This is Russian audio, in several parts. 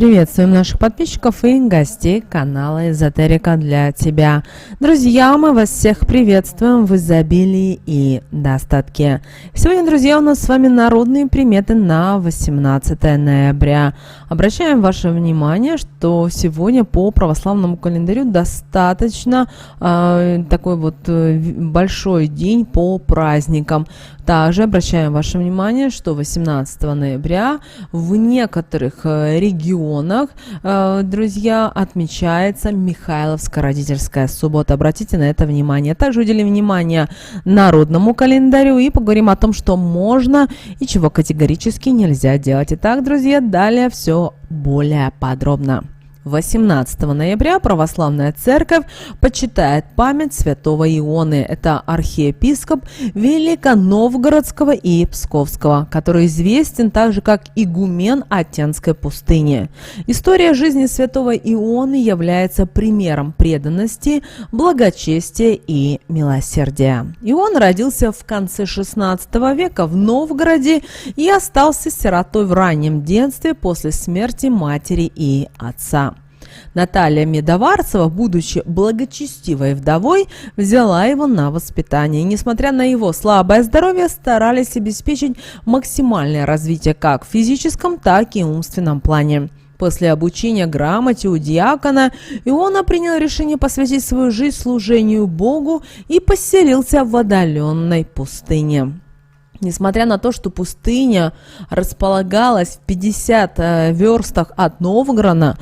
Приветствуем наших подписчиков и гостей канала Эзотерика для тебя. Друзья, мы вас всех приветствуем в изобилии и достатке. Сегодня, друзья, у нас с вами народные приметы на 18 ноября. Обращаем ваше внимание, что сегодня по православному календарю достаточно такой вот большой день по праздникам. Также обращаем ваше внимание, что 18 ноября в некоторых регионах, друзья, отмечается Михайловская родительская суббота. Обратите на это внимание. Также уделим внимание народному календарю и поговорим о том, что можно и чего категорически нельзя делать. Итак, друзья, далее все более подробно. 18 ноября Православная Церковь почитает память святого Ионы. Это архиепископ Великоновгородского и Псковского, который известен также как игумен Атенской пустыни. История жизни святого Ионы является примером преданности, благочестия и милосердия. Ион родился в конце XVI века в Новгороде и остался сиротой в раннем детстве после смерти матери и отца. Наталья Медоварцева, будучи благочестивой вдовой, взяла его на воспитание. Несмотря на его слабое здоровье, старались обеспечить максимальное развитие как в физическом, так и умственном плане. После обучения грамоте у диакона Иона принял решение посвятить свою жизнь служению Богу и поселился в отдаленной пустыне. Несмотря на то, что пустыня располагалась в 50 верстах от Новгорода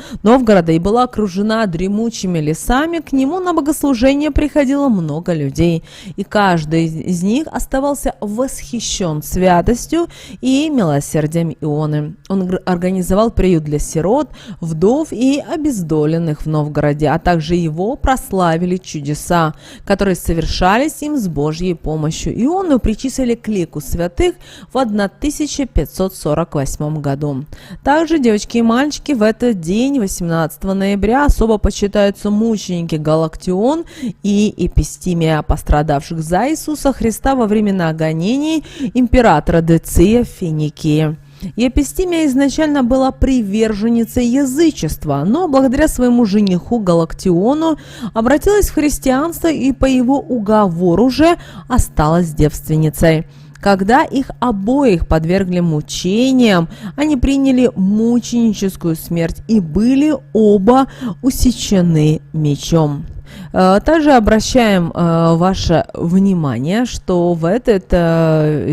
и была окружена дремучими лесами, к нему на богослужение приходило много людей, и каждый из них оставался восхищен святостью и милосердием Ионы. Он организовал приют для сирот, вдов и обездоленных в Новгороде, а также его прославили чудеса, которые совершались им с Божьей помощью. Иону причислили к лику святых в 1548 году. Также, девочки и мальчики, в этот день, 18 ноября, особо почитаются мученики Галактион и Эпистимия, пострадавших за Иисуса Христа во времена гонений императора Деция в Финикии. Эпистимия изначально была приверженницей язычества, но благодаря своему жениху Галактиону обратилась в христианство и по его уговору же осталась девственницей. Когда их обоих подвергли мучениям, они приняли мученическую смерть и были оба усечены мечом. Также обращаем ваше внимание, что в этот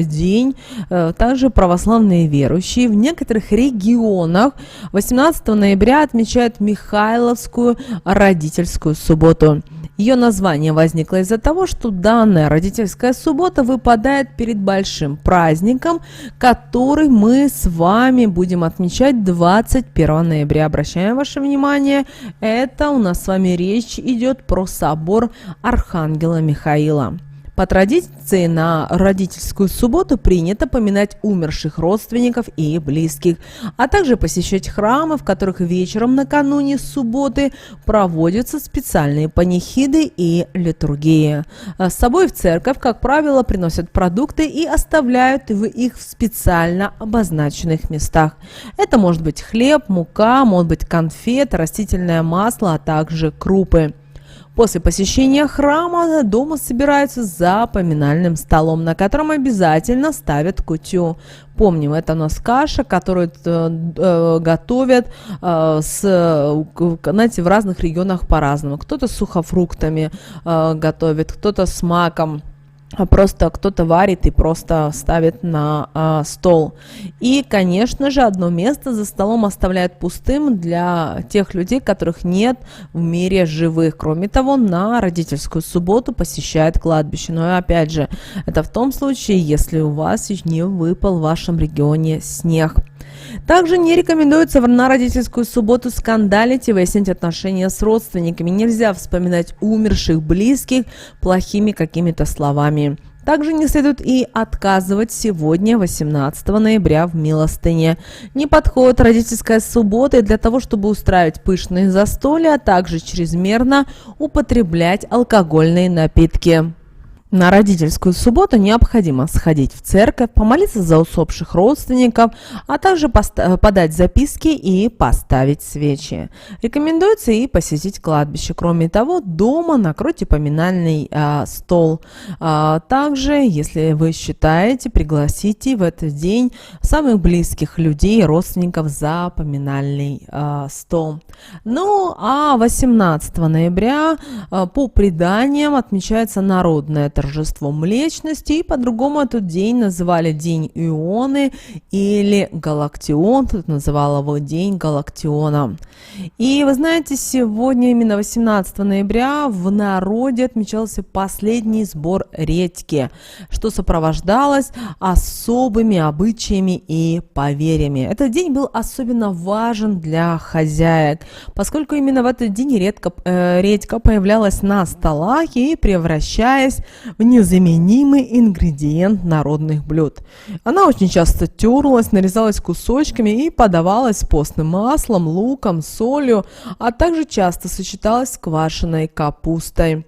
день также православные верующие в некоторых регионах 18 ноября отмечают Михайловскую родительскую субботу. Ее название возникло из-за того, что данная родительская суббота выпадает перед большим праздником, который мы с вами будем отмечать 21 ноября. Обращаем ваше внимание, это у нас с вами речь идет про собор Архангела Михаила. По традиции на родительскую субботу принято поминать умерших родственников и близких, а также посещать храмы, в которых вечером накануне субботы проводятся специальные панихиды и литургии. С собой в церковь, как правило, приносят продукты и оставляют их в специально обозначенных местах. Это может быть хлеб, мука, может быть конфеты, растительное масло, а также крупы. После посещения храма дома собираются за поминальным столом, на котором обязательно ставят кутю. Помним, это у нас каша, которую готовят, знаете, в разных регионах по-разному. Кто-то с сухофруктами готовит, кто-то с маком. Просто кто-то варит и просто ставит на стол. И, конечно же, одно место за столом оставляют пустым для тех людей, которых нет в мире живых. Кроме того, на родительскую субботу посещают кладбище. Но опять же, это в том случае, если у вас не выпал в вашем регионе снег. Также не рекомендуется на родительскую субботу скандалить и выяснять отношения с родственниками. Нельзя вспоминать умерших близких плохими какими-то словами. Также не следует и отказывать сегодня, 18 ноября, в милостыне. Не подходит родительская суббота для того, чтобы устраивать пышные застолья, а также чрезмерно употреблять алкогольные напитки. На родительскую субботу необходимо сходить в церковь, помолиться за усопших родственников, а также подать записки и поставить свечи. Рекомендуется и посетить кладбище. Кроме того, дома накройте поминальный стол. Также, если вы считаете, пригласите в этот день самых близких людей, родственников за поминальный стол. Ну, а 18 ноября по преданиям отмечается народное торжество Млечности, и по-другому этот день называли День Ионы или Галактион, тут называл его День Галактиона. И вы знаете, сегодня, именно 18 ноября, в народе отмечался последний сбор редьки, что сопровождалось особыми обычаями и поверьями. Этот день был особенно важен для хозяек, поскольку именно в этот день редька появлялась на столах и превращаясь в незаменимый ингредиент народных блюд. Она очень часто терлась, нарезалась кусочками и подавалась с постным маслом, луком, солью, а также часто сочеталась с квашеной капустой.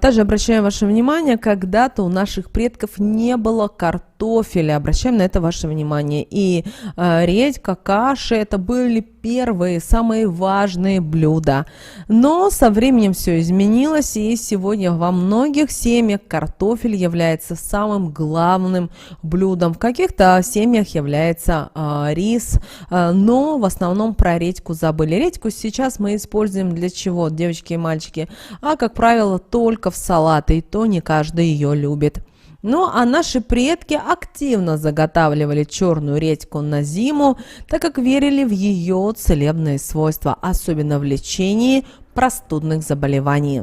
Также обращаем ваше внимание, когда-то у наших предков не было картофеля. Обращаем на это ваше внимание. И редька, каши – это были первые, самые важные блюда. Но со временем все изменилось, и сегодня во многих семьях картофель является самым главным блюдом. В каких-то семьях является рис, но в основном про редьку забыли. Редьку сейчас мы используем для чего, девочки и мальчики? Как правило, только в салаты, и то не каждый ее любит. Ну, а наши предки активно заготавливали черную редьку на зиму, так как верили в ее целебные свойства, особенно в лечении простудных заболеваний.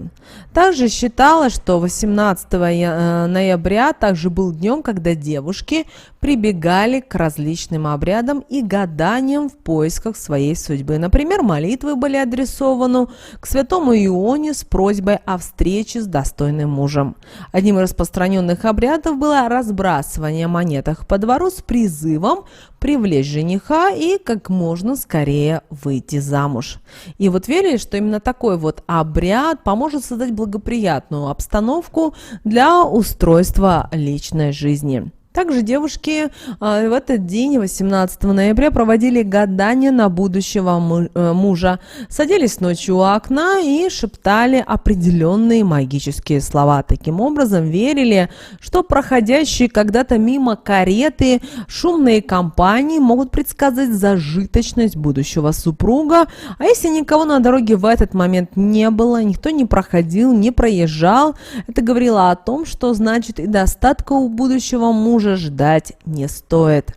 Также считалось, что 18 ноября также был днем, когда девушки прибегали к различным обрядам и гаданиям в поисках своей судьбы. Например, молитвы были адресованы к святому Ионе с просьбой о встрече с достойным мужем. Одним из распространенных обрядов было разбрасывание монеток по двору с призывом привлечь жениха и как можно скорее выйти замуж. И вот верили, что именно такой вот обряд поможет создать благоприятную обстановку для устройства личной жизни. Также девушки в этот день, 18 ноября, проводили гадания на будущего мужа, садились ночью у окна и шептали определенные магические слова. Таким образом, верили, что проходящие когда-то мимо кареты, шумные компании могут предсказать зажиточность будущего супруга, а если никого на дороге в этот момент не было, никто не проходил, не проезжал, это говорило о том, что значит и достатка у будущего мужа ждать не стоит.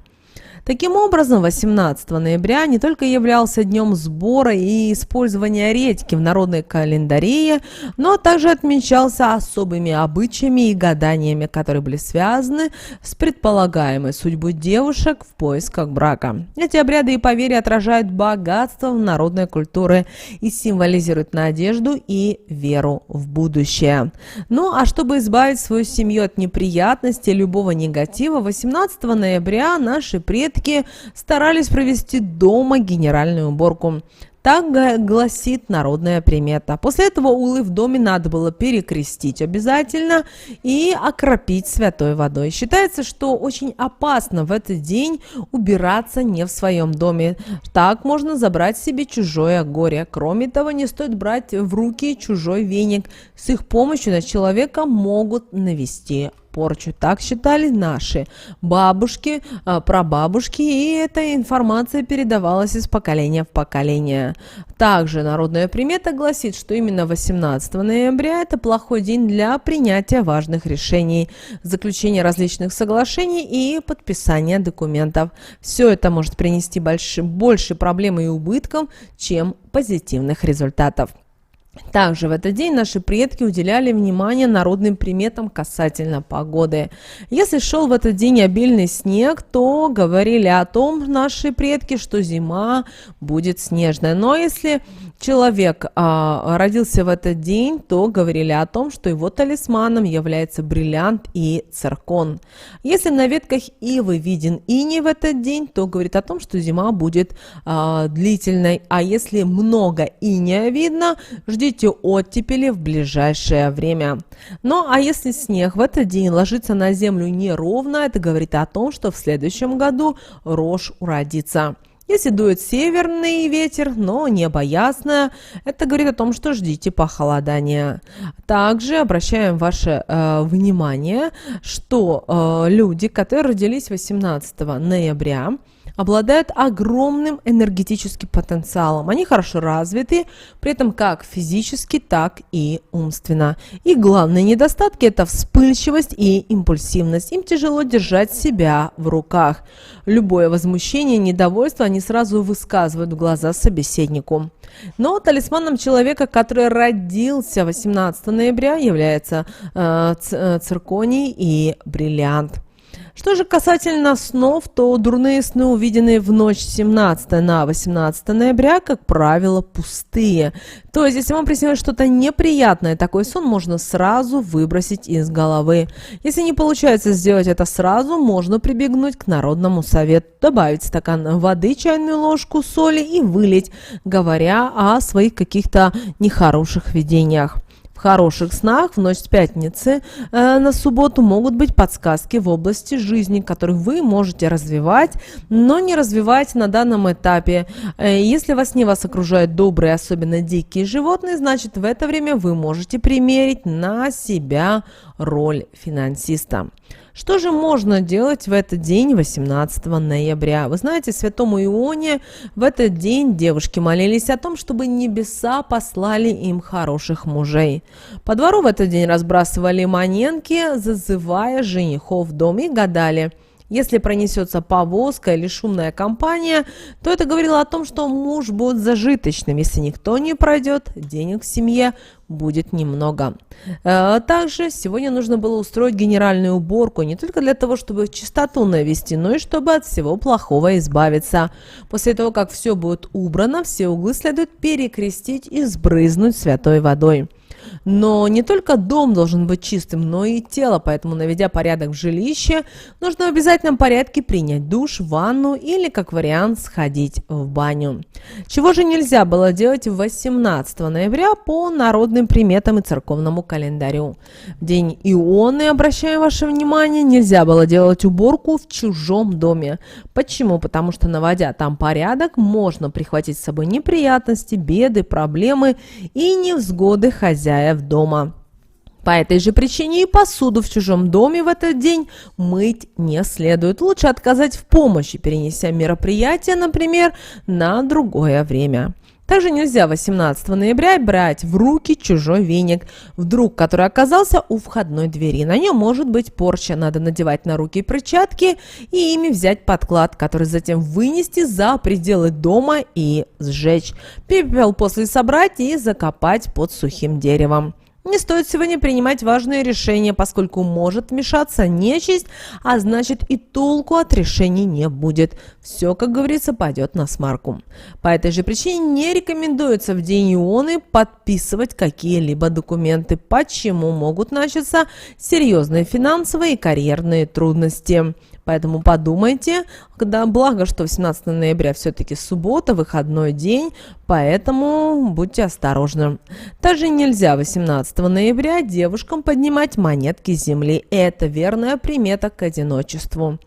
Таким образом, 18 ноября не только являлся днем сбора и использования редьки в народной календаре, но также отмечался особыми обычаями и гаданиями, которые были связаны с предполагаемой судьбой девушек в поисках брака. Эти обряды и поверья отражают богатство народной культуры и символизируют надежду и веру в будущее. Ну а чтобы избавить свою семью от неприятностей, любого негатива, 18 ноября наши предки старались провести дома генеральную уборку. Так гласит народная примета. После этого улы в доме надо было перекрестить обязательно и окропить святой водой. Считается, что очень опасно в этот день убираться не в своем доме. Так можно забрать себе чужое горе. Кроме того, не стоит брать в руки чужой веник. С их помощью на человека могут навести порчу. Так считали наши бабушки, прабабушки, и эта информация передавалась из поколения в поколение. Также народная примета гласит, что именно 18 ноября это плохой день для принятия важных решений, заключения различных соглашений и подписания документов. Все это может принести больше проблем и убытков, чем позитивных результатов. Также в этот день наши предки уделяли внимание народным приметам касательно погоды. Если шел в этот день обильный снег, то говорили о том наши предки, что зима будет снежная. Но если человек родился в этот день, то говорили о том, что его талисманом является бриллиант и циркон. Если на ветках ивы виден иней в этот день, то говорит о том, что зима будет длительной. А если много иния видно, ждет ждите оттепели в ближайшее время. Ну а если снег в этот день ложится на землю неровно, это говорит о том, что в следующем году рожь уродится. Если дует северный ветер, но небо ясное, это говорит о том, что ждите похолодания. Также обращаем ваше внимание, что люди, которые родились 18 ноября, обладают огромным энергетическим потенциалом. Они хорошо развиты, при этом как физически, так и умственно. И главные недостатки – это вспыльчивость и импульсивность. Им тяжело держать себя в руках. Любое возмущение, недовольство они сразу высказывают в глаза собеседнику. Но талисманом человека, который родился 18 ноября, является цирконий и бриллиант. Что же касательно снов, то дурные сны, увиденные в ночь с 17 на 18 ноября, как правило, пустые. То есть, если вам приснилось что-то неприятное, такой сон можно сразу выбросить из головы. Если не получается сделать это сразу, можно прибегнуть к народному совету. Добавить стакан воды, чайную ложку соли и вылить, говоря о своих каких-то нехороших видениях. В хороших снах в ночь с пятницы на субботу могут быть подсказки в области жизни, которых вы можете развивать, но не развивать на данном этапе. Если во сне вас окружают добрые, особенно дикие животные, значит в это время вы можете примерить на себя роль финансиста. Что же можно делать в этот день, 18 ноября? Вы знаете, святому Ионе в этот день девушки молились о том, чтобы небеса послали им хороших мужей. По двору в этот день разбрасывали монетки, зазывая женихов в дом, и гадали. Если пронесется повозка или шумная компания, то это говорило о том, что муж будет зажиточным. Если никто не пройдет, денег в семье будет немного. Также сегодня нужно было устроить генеральную уборку не только для того, чтобы чистоту навести, но и чтобы от всего плохого избавиться. После того, как все будет убрано, все углы следует перекрестить и сбрызнуть святой водой. Но не только дом должен быть чистым, но и тело, поэтому, наведя порядок в жилище, нужно в обязательном порядке принять душ, ванну или, как вариант, сходить в баню. Чего же нельзя было делать 18 ноября по народным приметам и церковному календарю? В день Ионы, обращаю ваше внимание, нельзя было делать уборку в чужом доме. Почему? Потому что, наводя там порядок, можно прихватить с собой неприятности, беды, проблемы и невзгоды хозяев дома. По этой же причине и посуду в чужом доме в этот день мыть не следует. Лучше отказать в помощи, перенеся мероприятие, например, на другое время. Также нельзя 18 ноября брать в руки чужой веник, вдруг который оказался у входной двери. На нем может быть порча, надо надевать на руки перчатки и ими взять подклад, который затем вынести за пределы дома и сжечь. Пепел после собрать и закопать под сухим деревом. Не стоит сегодня принимать важные решения, поскольку может вмешаться нечисть, а значит и толку от решений не будет. Все, как говорится, пойдет на смарку. По этой же причине не рекомендуется в день Ионы подписывать какие-либо документы. Почему? Могут начаться серьезные финансовые и карьерные трудности. Поэтому подумайте, благо, что 18 ноября все-таки суббота, выходной день, поэтому будьте осторожны. Также нельзя 18 ноября девушкам поднимать монетки с земли. Это верная примета к одиночеству.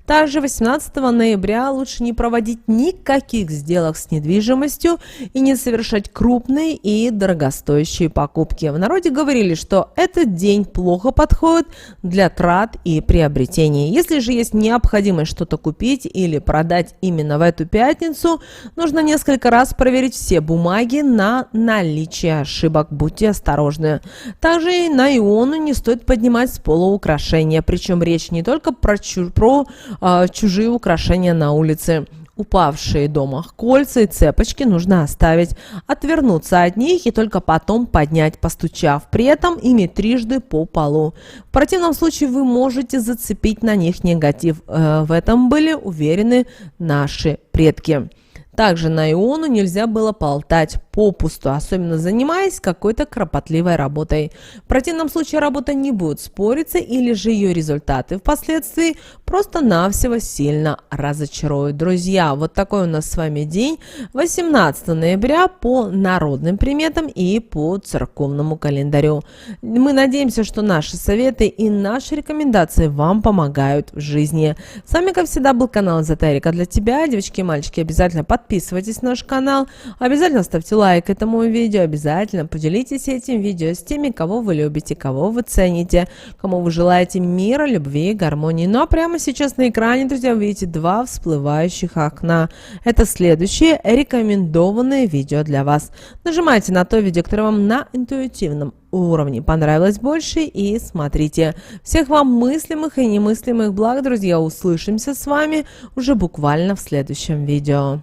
Также 18 ноября лучше не проводить никаких сделок с недвижимостью и не совершать крупные и дорогостоящие покупки. В народе говорили, что этот день плохо подходит для трат и приобретений. Если же есть необходимость что-то купить или продать именно в эту пятницу, нужно несколько раз проверить все бумаги на наличие ошибок. Будьте осторожны. Также и на Иону не стоит поднимать с пола украшения. Причем речь не только про чужие украшения на улице. Упавшие дома кольца и цепочки нужно оставить, отвернуться от них и только потом поднять, постучав при этом ими трижды по полу. В противном случае вы можете зацепить на них негатив. В этом были уверены наши предки. Также на Иону нельзя было болтать попусту, особенно занимаясь какой-то кропотливой работой. В противном случае работа не будет спориться, или же ее результаты впоследствии просто-навсего сильно разочаруют. Друзья, вот такой у нас с вами день, 18 ноября, по народным приметам и по церковному календарю. Мы надеемся, что наши советы и наши рекомендации вам помогают в жизни. С вами, как всегда, был канал Эзотерика для тебя. Девочки и мальчики, обязательно подписывайтесь на наш канал, обязательно ставьте лайк этому видео, обязательно поделитесь этим видео с теми, кого вы любите, кого вы цените, кому вы желаете мира, любви и гармонии. Ну а прямо сейчас на экране, друзья, вы видите два всплывающих окна. Это следующее рекомендованное видео для вас. Нажимайте на то видео, которое вам на интуитивном уровне понравилось больше, и смотрите. Всех вам мыслимых и немыслимых благ, друзья. Услышимся с вами уже буквально в следующем видео.